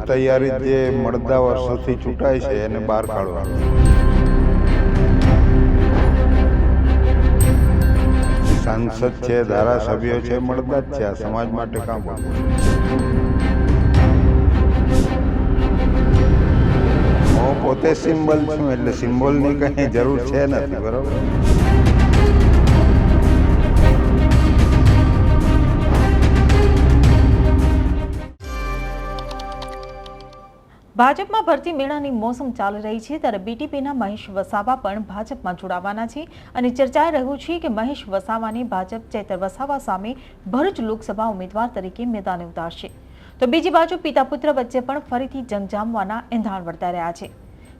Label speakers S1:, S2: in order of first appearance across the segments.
S1: તૈયારી જે મળદા વર્ષોથી ચૂંટાય છે એને બહાર કાઢવાનું. સાંસદ છે, ધારાસભ્યો છે, મળદા જ છે. આ સમાજ માટે કામ બોલવું? હું પોતે સિમ્બલ છું, એટલે સિમ્બોલની કંઈ જરૂર છે નથી. બરોબર.
S2: ભાજપમાં ભરતી મેળાની મોસમ ચાલી રહી છે ત્યારે બીટીપીના મહેશ વસાવા પણ ભાજપમાં જોડાવાના છે અને ચર્ચાઈ રહ્યું છે કે મહેશ વસાવાને ભાજપ ચૈતર વસાવા સામે ભરૂચ લોકસભા ઉમેદવાર તરીકે મેદાને ઉતારશે. તો બીજી બાજુ પિતા પુત્ર વચ્ચે પણ ફરીથી જંગ જામવાના એંધાણ વર્તાઈ રહ્યા છે.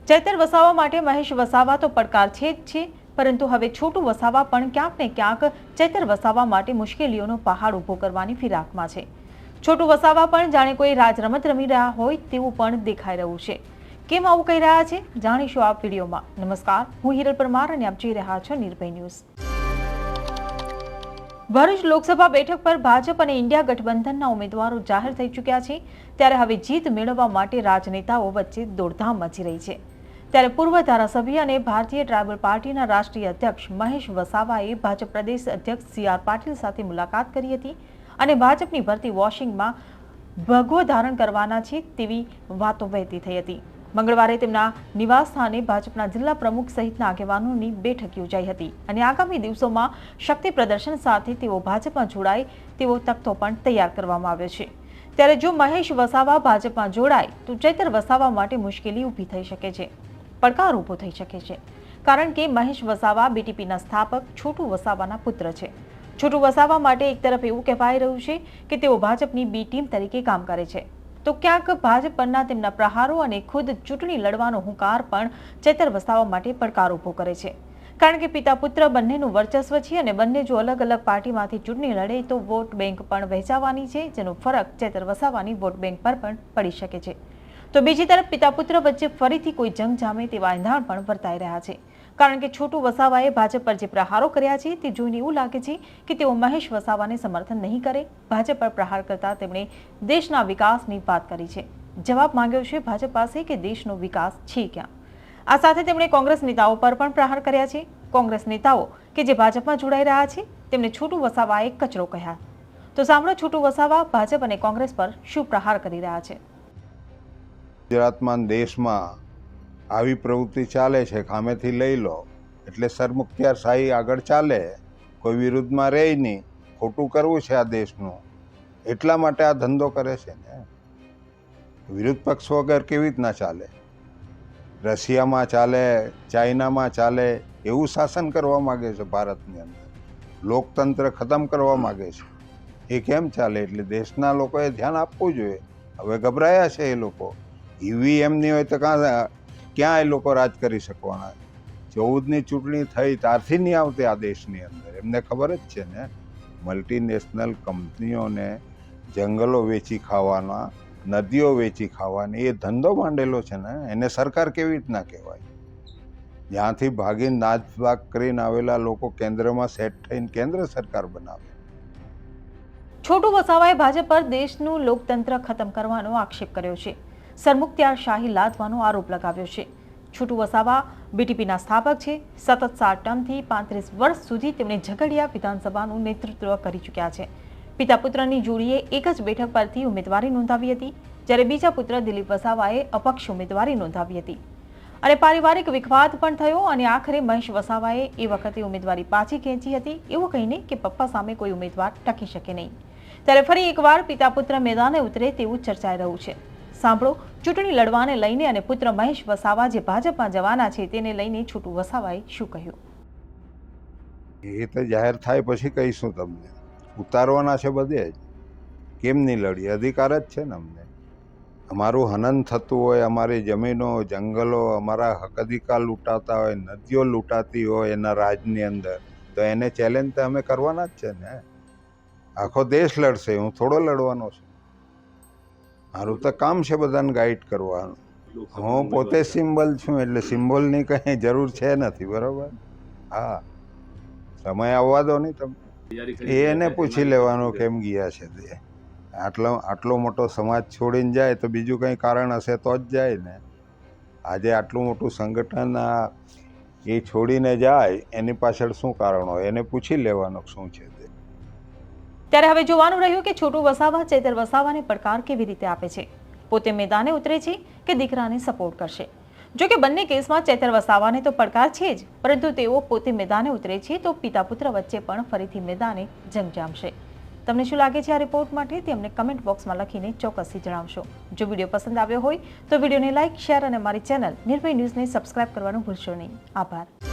S2: ચૈતર વસાવા માટે મહેશ વસાવા તો પડકાર છે જ છે, પરંતુ હવે છોટુ વસાવા પણ ક્યાંક ને ક્યાંક ચૈતર વસાવા માટે મુશ્કેલીઓનો પહાડ ઊભો કરવાની ફિરાકમાં છે. છોટુ વસાવા પણ જાણે કોઈ રાજરમત રમી રહ્યા હોય તેવું પણ દેખાઈ રહ્યું છે. કેમ આવું કહી રહ્યા છે જાણીશું આ વિડીયોમાં. નમસ્કાર, હું હિરલ પરમાર અને આપ જોઈ રહ્યા છો નિર્ભય ન્યૂઝ. ભરૂચ લોકસભા બેઠક પર ભાજપ અને ઇન્ડિયા ગઠબંધનના ઉમેદવારો જાહેર થઈ ચૂક્યા છે ત્યારે હવે જીત મેળવવા માટે રાજનેતાઓ વચ્ચે દોડધામ મચી રહી છે. ત્યારે પૂર્વ ધારાસભ્ય અને ભારતીય ટ્રાઇબલ પાર્ટીના રાષ્ટ્રીય અધ્યક્ષ મહેશ વસાવાએ ભાજપ પ્રદેશ અધ્યક્ષ CR પાટીલ સાથે મુલાકાત કરી હતી અને ભાજપની ભરતી વોશિંગમાં ભગવો ધારણ કરવાના છે તેવી વાતો વહેતી થઈ હતી. મંગળવારે તેમના નિવાસ સ્થાને ભાજપના જિલ્લા પ્રમુખ સહિતના આગેવાનોની બેઠક યોજાઈ હતી અને આગામી દિવસોમાં શક્તિ પ્રદર્શન સાથે તેઓ ભાજપમાં જોડાય તેવો તખ્તો પણ તૈયાર કરવામાં આવ્યો છે. ત્યારે જો મહેશ વસાવા ભાજપમાં જોડાય તો ચૈતર વસાવા માટે મુશ્કેલી ઊભી થઈ શકે છે, પડકાર ઊભો થઈ શકે છે, કારણ કે મહેશ વસાવા બીટીપીના સ્થાપક છોટુ વસાવાના પુત્ર છે. છોટુ વસાવા માટે એક તરફ એવું કહેવાય રહ્યું છે કે તેઓ ભાજપની બી ટીમ તરીકે કામ કરે છે, તો ક્યાંક ભાજપ પરના તેમના પ્રહારો અને ખુદ ચૂંટણી લડવાનો હુંકાર પણ ચૈતર વસાવા માટે પડકાર ઊભો કરે છે. કારણ કે પિતા પુત્ર બંનેનું વર્ચસ્વ છે અને બંને જો અલગ અલગ પાર્ટીમાંથી ચૂંટણી લડે તો વોટ બેંક પણ વહેંચાવાની છે, જેનો ફરક ચૈતર વસાવાની વોટ બેંક પર પણ પડી શકે છે. તો બીજી તરફ પિતા પુત્ર વચ્ચે ફરીથી કોઈ જંગ જામે તેવા એંધાણ પણ વર્તાઈ રહ્યા છે, કારણ કે છોટુ વસાવાએ ભાજપ પર જે પ્રહારો કર્યા છે તે જોઈને એવું લાગે છે કે તેઓ મહેશ વસાવાને સમર્થન નહીં કરે. ભાજપ પર પ્રહાર કરતા તેમણે દેશના વિકાસની વાત કરી છે. જવાબ માંગ્યો છે ભાજપ પાસે કે દેશનો વિકાસ છે ક્યાં. આ સાથે તેમણે કોંગ્રેસ નેતાઓ પર પણ પ્રહાર કર્યા છે. કોંગ્રેસ નેતાઓ કે જે ભાજપમાં જોડાઈ રહ્યા છે તેમને છોટુ વસાવાએ કચરો કહ્યા. તો સાંભળો છોટુ વસાવા ભાજપ અને કોંગ્રેસ પર શું પ્રહાર કરી રહ્યા છે.
S1: ગુજરાતમાં દેશમાં આવી પ્રવૃત્તિ ચાલે છે, ખામેથી લઈ લો એટલે સરમુખત્યારશાહી આગળ ચાલે, કોઈ વિરુદ્ધમાં રહે નહીં. ખોટું કરવું છે આ દેશનું, એટલા માટે આ ધંધો કરે છે ને. વિરોધ પક્ષ વગર કેવી રીતના ચાલે? રશિયામાં ચાલે, ચાઇનામાં ચાલે, એવું શાસન કરવા માગે છે ભારતની અંદર. લોકતંત્ર ખતમ કરવા માગે છે. એ કેમ ચાલે? એટલે દેશના લોકોએ ધ્યાન આપવું જોઈએ. હવે ગભરાયા છે એ લોકો. EVM નહીં હોય તો ક્યાં એ લોકો રાજ કરી શકવાના? 14ની ચૂંટણી થઈ ત્યારથી નહીં આવતી આ દેશની અંદર. એમને ખબર જ છે ને, મલ્ટીનેશનલ કંપનીઓને જંગલો વેચી ખાવાના, નદીઓ વેચી ખાવાની એ ધંધો માંડેલો છે ને. એને સરકાર કેવી રીતના કહેવાય? જ્યાંથી ભાગીને નાચભાગ કરીને આવેલા લોકો કેન્દ્રમાં સેટ થઈને કેન્દ્ર સરકાર બનાવે.
S2: છોટુ વસાવાએ ભાજપ પર દેશનું લોકતંત્ર ખતમ કરવાનો આક્ષેપ કર્યો છે, સરમુખત્યારશાહી લાદવાનો આરોપ લગાવ્યો છે. છોટુ વસાવા બીટીપીના સ્થાપક છે. સતત 7 ટર્મથી 35 વર્ષ સુધી તેમણે ઝઘડિયા વિધાનસભાનું નેતૃત્વ કરી ચૂક્યા છે. પિતા પુત્રની જોડીએ એક જ બેઠક પરથી ઉમેદવારી નોંધાવી હતી, જ્યારે બીજા પુત્ર દિલીપ વસાવાએ અપક્ષ ઉમેદવારી નોંધાવી હતી અને પારિવારિક વિખવાદ પણ થયો અને આખરે મહેશ વસાવાએ એ વખતે ઉમેદવારી પાછી ખેંચી હતી, એવું કહીને કે પપ્પા સામે કોઈ ઉમેદવાર ટકી શકે નહીં. ત્યારે ફરી એકવાર પિતા પુત્ર મેદાને ઉતરે તેવું ચર્ચાઈ રહ્યું છે. સાંભળો ચૂંટણી લડવાને લઈને અને પુત્ર મહેશ વસાવા જે ભાજપમાં જવાના છે તેને લઈને છોટુ વસાવાએ શું કહ્યું.
S1: એ તો જાહેર થાય પછી કહીશું તમને. ઉતારવાના છે બધે જ. કેમ નહીં લડીએ? અધિકાર જ છે ને અમને. અમારું હનન થતું હોય, અમારી જમીનો, જંગલો, અમારા હક અધિકાર લૂંટાતા હોય, નદીઓ લૂંટાતી હોય એના રાજની અંદર, તો એને ચેલેન્જ તો અમે કરવાના જ છે ને. આખો દેશ લડશે, હું થોડો લડવાનો છું. મારું તો કામ છે બધાને ગાઈડ કરવાનું. હું પોતે સિમ્બલ છું, એટલે સિમ્બોલની કંઈ જરૂર છે નથી. બરોબર. હા, સમય આવવા દો નહીં તમે. એને પૂછી લેવાનું કેમ ગયા છે તે. આટલો મોટો સમાજ છોડીને જાય તો બીજું કંઈ કારણ હશે તો જ જાય ને. આજે આટલું મોટું સંગઠન એ છોડીને જાય એની પાછળ શું કારણ હોય એને પૂછી લેવાનું શું છે તે.
S2: ત્યારે હવે જોવાનું રહ્યું કે છોટુ વસાવા ચેતર વસાવાને પડકાર કેવી રીતે આપે છે. પોતે મેદાને ઉતરે છે કે દીકરાને સપોર્ટ કરશે. જો કે બંને કેસમાં ચેતર વસાવાને તો પડકાર છે જ, પરંતુ તેઓ પોતે મેદાને ઉતરે છે તો પિતા પુત્ર વચ્ચે પણ ફરીથી મેદાને જંગ જામશે. તમને શું લાગે છે આ રિપોર્ટ માટે તે અમને કમેન્ટ બોક્સમાં લખીને ચોક્કસથી જણાવશો. જો વિડીયો પસંદ આવ્યો હોય તો વિડીયોને લાઇક, શેર અને અમારી ચેનલ નિર્ભય ન્યૂઝને સબસ્ક્રાઇબ કરવાનું ભૂલશો નહીં. આભાર.